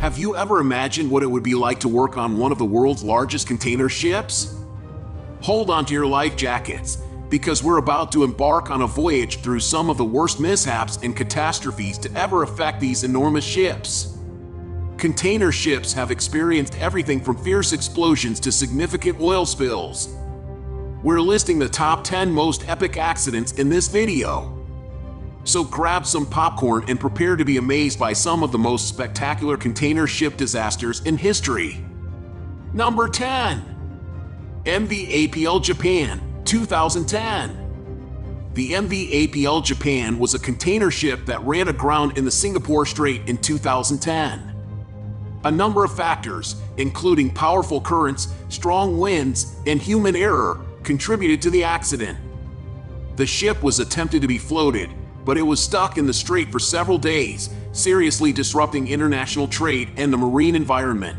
Have you ever imagined what it would be like to work on one of the world's largest container ships? Hold on to your life jackets, because we're about to embark on a voyage through some of the worst mishaps and catastrophes to ever affect these enormous ships. Container ships have experienced everything from fierce explosions to significant oil spills. We're listing the top 10 most epic accidents in this video. So grab some popcorn and prepare to be amazed by some of the most spectacular container ship disasters in history. Number 10. MV APL Japan, 2010. The MV APL Japan was a container ship that ran aground in the Singapore Strait in 2010. A number of factors, including powerful currents, strong winds, and human error, contributed to the accident. The ship was attempted to be floated, but it was stuck in the strait for several days, seriously disrupting international trade and the marine environment.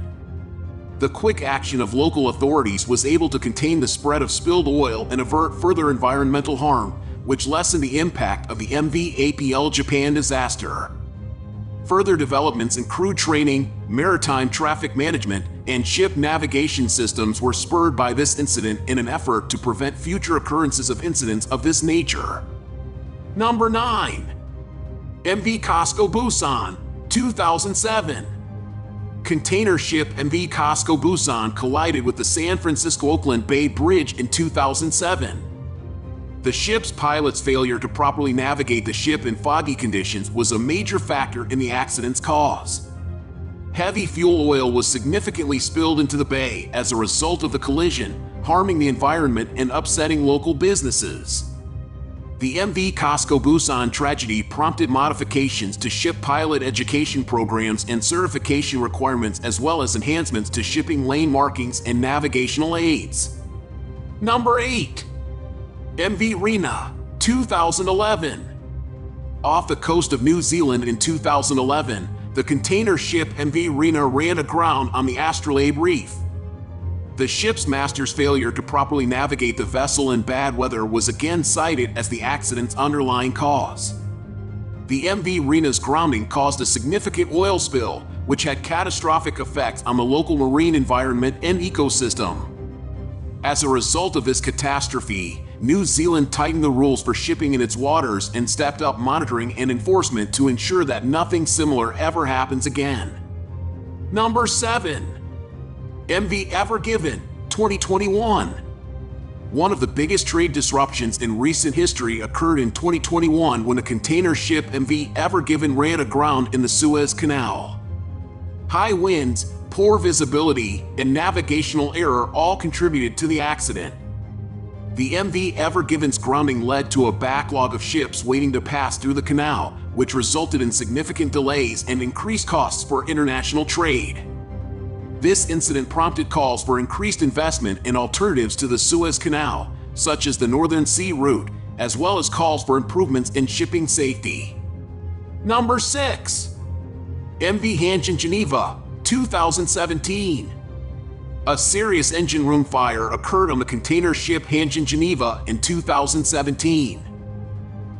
The quick action of local authorities was able to contain the spread of spilled oil and avert further environmental harm, which lessened the impact of the MV APL Japan disaster. Further developments in crew training, maritime traffic management, and ship navigation systems were spurred by this incident in an effort to prevent future occurrences of incidents of this nature. Number 9. MV COSCO BUSAN, 2007. Container ship MV COSCO BUSAN collided with the San Francisco-Oakland Bay Bridge in 2007. The ship's pilot's failure to properly navigate the ship in foggy conditions was a major factor in the accident's cause. Heavy fuel oil was significantly spilled into the bay as a result of the collision, harming the environment and upsetting local businesses. The MV COSCO BUSAN tragedy prompted modifications to ship pilot education programs and certification requirements, as well as enhancements to shipping lane markings and navigational aids. Number 8. MV RENA, 2011. Off the coast of New Zealand in 2011, the container ship MV RENA ran aground on the Astrolabe Reef. The ship's master's failure to properly navigate the vessel in bad weather was again cited as the accident's underlying cause. The MV RENA's grounding caused a significant oil spill, which had catastrophic effects on the local marine environment and ecosystem. As a result of this catastrophe, New Zealand tightened the rules for shipping in its waters and stepped up monitoring and enforcement to ensure that nothing similar ever happens again. Number 7. MV Ever Given, 2021. One of the biggest trade disruptions in recent history occurred in 2021 when a container ship MV Ever Given ran aground in the Suez Canal. High winds, poor visibility, and navigational error all contributed to the accident. The MV Ever Given's grounding led to a backlog of ships waiting to pass through the canal, which resulted in significant delays and increased costs for international trade. This incident prompted calls for increased investment in alternatives to the Suez Canal, such as the Northern Sea route, as well as calls for improvements in shipping safety. Number 6. MV HANJIN Geneva, 2017. A serious engine room fire occurred on the container ship HANJIN Geneva in 2017.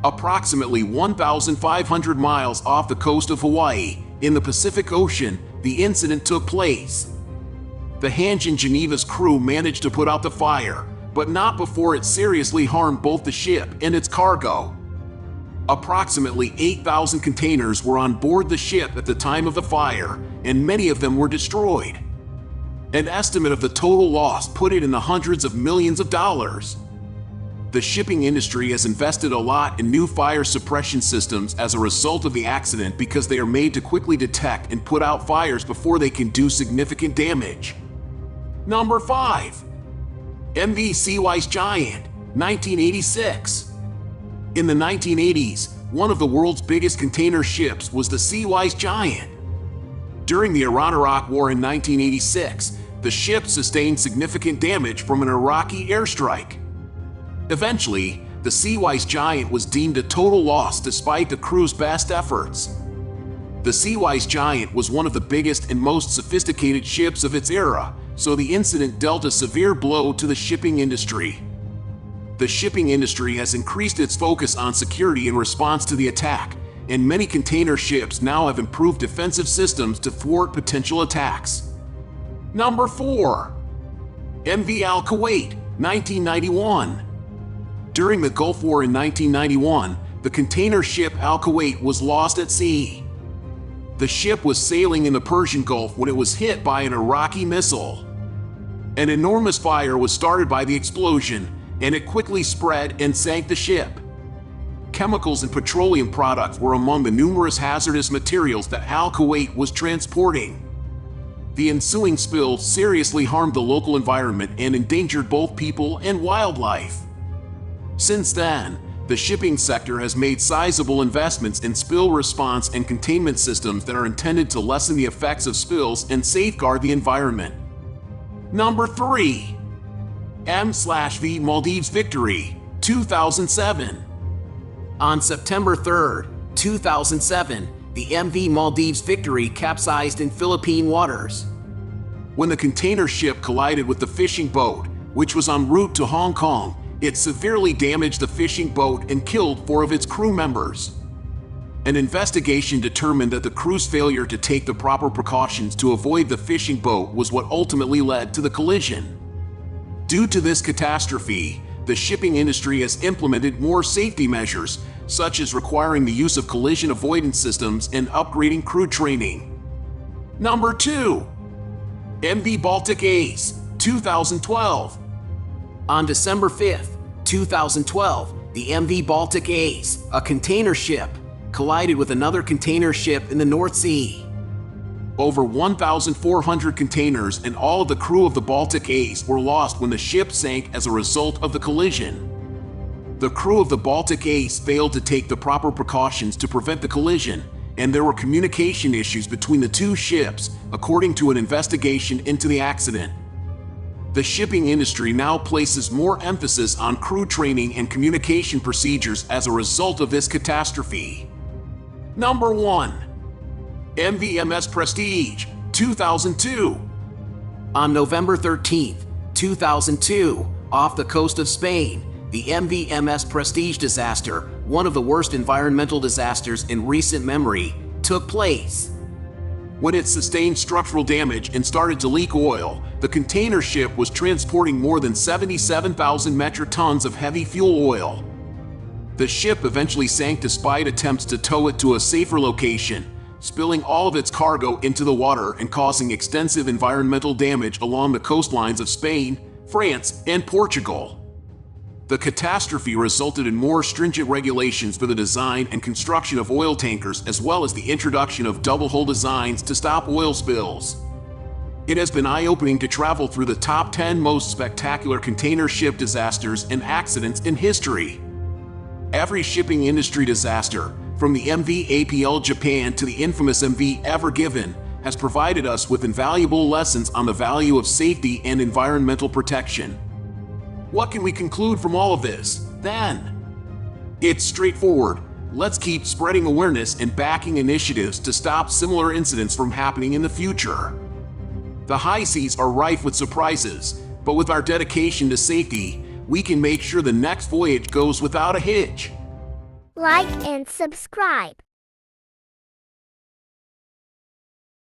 Approximately 1,500 miles off the coast of Hawaii, in the Pacific Ocean, the incident took place. The HANJIN Geneva's crew managed to put out the fire, but not before it seriously harmed both the ship and its cargo. Approximately 8,000 containers were on board the ship at the time of the fire, and many of them were destroyed. An estimate of the total loss put it in the hundreds of millions of dollars. The shipping industry has invested a lot in new fire suppression systems as a result of the accident because they are made to quickly detect and put out fires before they can do significant damage. Number 5. MV SEAWISE Giant, 1986. In the 1980s, one of the world's biggest container ships was the SEAWISE Giant. During the Iran-Iraq War in 1986, the ship sustained significant damage from an Iraqi airstrike. Eventually, the SEAWISE Giant was deemed a total loss despite the crew's best efforts. The SEAWISE Giant was one of the biggest and most sophisticated ships of its era, so the incident dealt a severe blow to the shipping industry. The shipping industry has increased its focus on security in response to the attack, and many container ships now have improved defensive systems to thwart potential attacks. Number 4. MV Al Kuwait, 1991. During the Gulf War in 1991, the container ship Al Kuwait was lost at sea. The ship was sailing in the Persian Gulf when it was hit by an Iraqi missile. An enormous fire was started by the explosion, and it quickly spread and sank the ship. Chemicals and petroleum products were among the numerous hazardous materials that Al Kuwait was transporting. The ensuing spill seriously harmed the local environment and endangered both people and wildlife. Since then, the shipping sector has made sizable investments in spill response and containment systems that are intended to lessen the effects of spills and safeguard the environment. Number 3. M/V Maldives Victory, 2007. On September 3, 2007, the MV Maldives Victory capsized in Philippine waters. When the container ship collided with the fishing boat, which was en route to Hong Kong, it severely damaged the fishing boat and killed 4 of its crew members. An investigation determined that the crew's failure to take the proper precautions to avoid the fishing boat was what ultimately led to the collision. Due to this catastrophe, the shipping industry has implemented more safety measures, such as requiring the use of collision avoidance systems and upgrading crew training. Number 2. MV Baltic Ace, 2012. On December 5, 2012, the MV Baltic Ace, a container ship, collided with another container ship in the North Sea. Over 1,400 containers and all of the crew of the Baltic Ace were lost when the ship sank as a result of the collision. The crew of the Baltic Ace failed to take the proper precautions to prevent the collision, and there were communication issues between the 2 ships, according to an investigation into the accident. The shipping industry now places more emphasis on crew training and communication procedures as a result of this catastrophe. Number 1. MV Prestige, 2002. On November 13, 2002, off the coast of Spain, the MV Prestige disaster, one of the worst environmental disasters in recent memory, took place. When it sustained structural damage and started to leak oil, the container ship was transporting more than 77,000 metric tons of heavy fuel oil. The ship eventually sank despite attempts to tow it to a safer location, spilling all of its cargo into the water and causing extensive environmental damage along the coastlines of Spain, France, and Portugal. The catastrophe resulted in more stringent regulations for the design and construction of oil tankers, as well as the introduction of double-hull designs to stop oil spills. It has been eye-opening to travel through the top 10 most spectacular container ship disasters and accidents in history. Every shipping industry disaster, from the MV APL Japan to the infamous MV Ever Given, has provided us with invaluable lessons on the value of safety and environmental protection. What can we conclude from all of this, then? It's straightforward. Let's keep spreading awareness and backing initiatives to stop similar incidents from happening in the future. The high seas are rife with surprises, but with our dedication to safety, we can make sure the next voyage goes without a hitch. Like and subscribe.